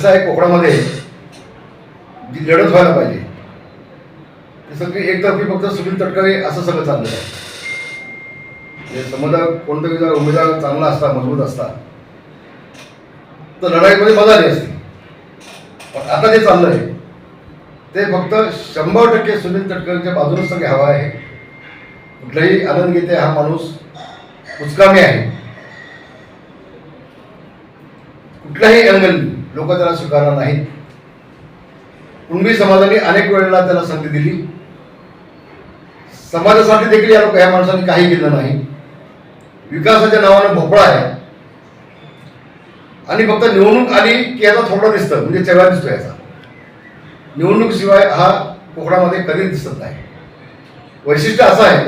कसं आहे, कोकणामध्ये जी लढत व्हायला पाहिजे ती सगळी एकतर्फी फक्त सुनील तटकरे असं सगळं चाललं आहे. समजा कोणतरी जर उमेदवार चांगला असता, मजबूत असता, तर लढाईमध्ये मजा आली असती. पण आता जे चाललंय ते फक्त 100% सुनील तटकरेच्या बाजूनच सगळे हवा आहे. कुठलाही आनंद गीते हा माणूस उचकामी आहे. कुठल्याही अँगल लोक त्याला स्वीकारणार नाहीत. कुणबी समाजाने अनेक वेळेला त्याला संधी दिली. समाजासाठी देखील या माणसाने काही केलं नाही. विकासाच्या नावानं भोपळा आहे आणि फक्त निवडणूक आली की याचा थोडं दिसतं, म्हणजे चेहरा दिसतो याचा. निवडणूक शिवाय हा कोकणामध्ये कधीच दिसत नाही. वैशिष्ट्य असं आहे,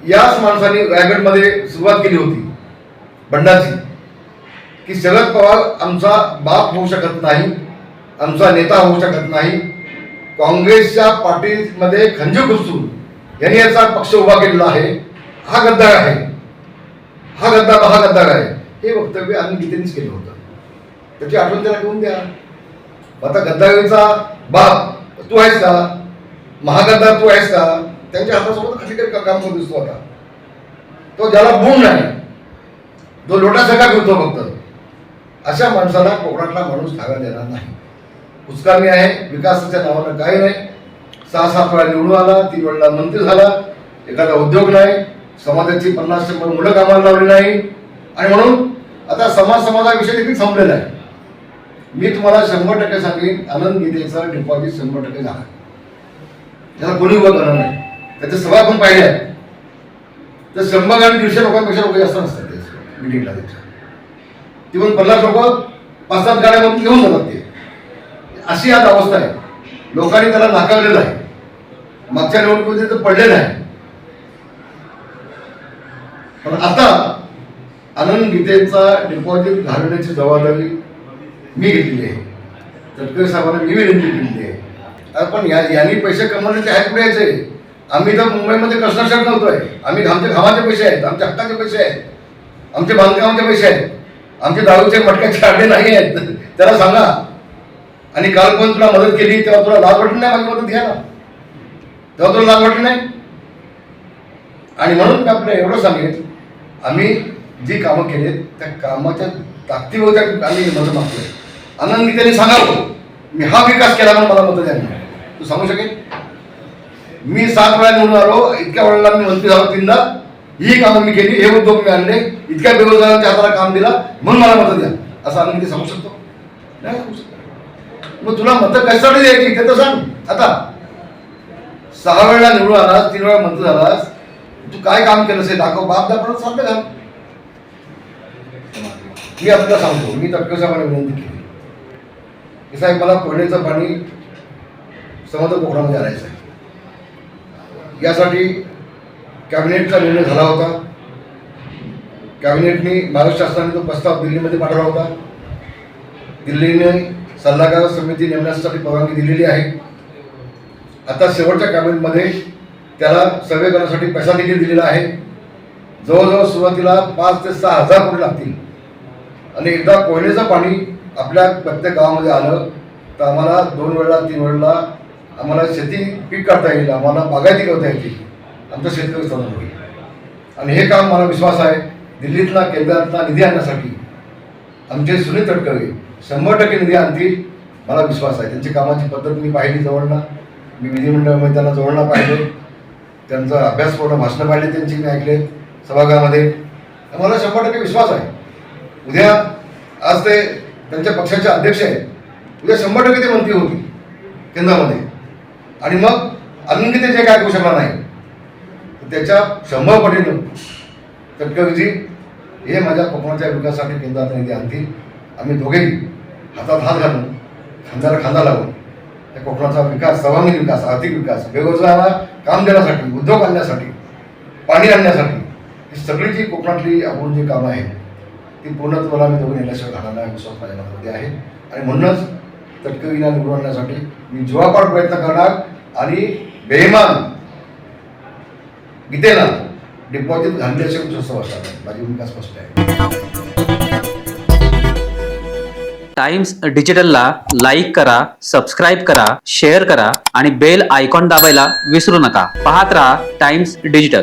याच माणसाने रायगडमध्ये सुरुवात केली होती बंडाची, की शरद पवार आमचा बाप होऊ शकत नाही, आमचा नेता होऊ शकत नाही, काँग्रेसच्या पार्टीमध्ये खंजीर घुसून यांनी याचा पक्ष उभा केलेला आहे, हा गद्दार आहे, हा गद्दार आहे. हे वक्तव्य आम्ही गीतेनेच केलं होतं. त्याची आठवण त्याला घेऊन द्या. आता गद्दारीचा बाप तू आहेस का? महागद्दार तू आहेस का? त्यांच्या हातासोबत खाली काम करत दिसतो आता. तो ज्याला गुण नाही, जो लोटासारखा फिरतो फक्त, अशा माणसाला कोकणातला माणूस खायला देणार नाही. उचकामी आहे. विकासाच्या नावानं काही नाही. 6-7 वेळा निवडून आला, 3 वेळा मंत्री झाला, एखादा उद्योग नाही, समाजाची 50-100 मुलं कामाला लावली नाही. आणि म्हणून आता समाजाविषयी देखील संपलेला आहे. मी तुम्हाला 100% सांगेन, आनंद गीतेचा डिपॉझिट 100% झाला. त्याला कोणी उभं करणार नाही. त्याच्या सभा आपण पाहिल्या आहेत, तर 100 आणि 150 लोकांपेक्षा लोक जास्त नसतात ते मिटिंगला. त्याच्या ती पण 50 लोक 5-7 गाड्यामधून घेऊन जातात ते. अशी आज अवस्था आहे. लोकांनी त्याला नाकारलेलं आहे. मागच्या निवडणुकीमध्ये तर पडलेलं आहे. पण आता आनंद गीतेचा डिपॉझिट घालवण्याची जबाबदारी मी घेतलेली आहे. तटकरे साहेबांना मी विनंती केलेली आहे. पण यांनी पैसे कमवण्याचे आहेत कुठे यायचे? आम्ही तर मुंबईमध्ये कन्स्ट्रक्शन करतोय. आम्ही आमच्या घामाचे पैसे आहेत, आमच्या हक्काचे पैसे आहेत, आमचे बांधकामाचे पैसे आहेत, आमचे दारूचे मटक्याचे आडे नाही आहेत. त्याला सांगा. आणि काल पण तुला मदत केली तेव्हा तुला लाज वाटली नाही? माझी मदत घ्या ना. तेव्हा तुला लाज वाटली नाही? आणि म्हणून मी आपल्याला एवढं सांगेन, आम्ही जी कामं केलीत त्या कामाच्या ताकदीवर आम्ही मदत मागतोय. आनंद गीतेने सांगावं, मी हा विकास केला म्हणून मला मदत द्या. तू सांगू शकेल? मी 7 वेळा निवडून आलो, इतक्या वेळेला मी मंत्री झालो 3दा, ही कामं मी केली, हे उद्योग मी आणले, इतक्या बेरोजगारांच्या हाताला काम दिला म्हणून मला मदत द्या, असं आनंद गीते सांगू शकतो? नाही सांगू शकतो. मग तुला मतं कशासाठी द्यायची ते तर सांग. आता 6 वेळा निवडून आलास, 3 वेळा मंत्री झालास, तू काय काम केलं असेल दाखव. बाप दाखवत सांगते का? मी आपल्याला सांगतो, मी तटकरे साहेबांना विनंती केली की साहेब मला कोयनेचं पाणी समजा कोकणामध्ये आणायचं आहे. यासाठी कॅबिनेटचा निर्णय झाला होता. कॅबिनेटने महाराष्ट्र शासनाने तो प्रस्ताव दिल्लीमध्ये पाठवला होता. दिल्लीने सल्लागार समिती नेमण्यासाठी परवानगी दिलेली आहे. आता शेवटच्या कॅबिनेटमध्ये त्याला सर्वे करण्यासाठी पैसा देखील दिलेला आहे. जवळजवळ सुरुवातीला 5 ते 6 हजार कोटी लागतील. आणि एकदा कोयनेचं पाणी आपल्या प्रत्येक गावामध्ये आलं तर आम्हाला 2 वेळा 3 वेळेला आम्हाला शेती पीक करता येईल, आम्हाला बागायती करता येतील, आमचं शेतकरी स्थान होईल. आणि हे काम मला विश्वास आहे दिल्लीतला केंद्रातला निधी आणण्यासाठी आमचे सुनील तटकरे 100% निधी आणतील. मला विश्वास आहे. त्यांची कामाची पद्धत मी पाहिली जवळनं. मी विधिमंडळामध्ये त्यांना जवळनं पाहिले, त्यांचा अभ्यासपूर्ण भाषणं पाहिली त्यांची मी ऐकले सभागृहामध्ये. मला 100% विश्वास आहे. उद्या आज ते त्यांच्या पक्षाचे अध्यक्ष आहेत, उद्या 100% ते मंत्री होतील केंद्रामध्ये. आणि मग आनंद गीते जे काय करू शकणार नाही त्याच्या 100 पटीनं तटकरेजी हे माझ्या कोकणाच्या विकासासाठी केंद्रात निधी आणतील. आम्ही दोघेही हातात हात घालून, खांद्याला खांदा लावून त्या कोकणाचा विकास, सर्वांगीण विकास, आर्थिक विकास, बेरोजगारांना काम देण्यासाठी, उद्योग आणण्यासाठी, पाणी आणण्यासाठी, ही सगळी जी कोकणातली आपण जी कामं आहेत ती पूर्णत्वाला आम्ही दोघं नेल्याशिवाय घालणार विश्वास माझ्या मनामध्ये आहे. आणि म्हणूनच तटकरेंना निवडून आणण्यासाठी मी जीवापाड प्रयत्न करणार. आणि बेईमान गीतेला डिपॉझिट घालण्याशिवाय विश्वास वाटणार. माझी भूमिका स्पष्ट आहे. टाइम्स डिजिटलला लाईक करा, सबस्क्राईब करा, शेअर करा आणि बेल आयकॉन दाबायला विसरू नका. पाहत राहा टाइम्स डिजिटल.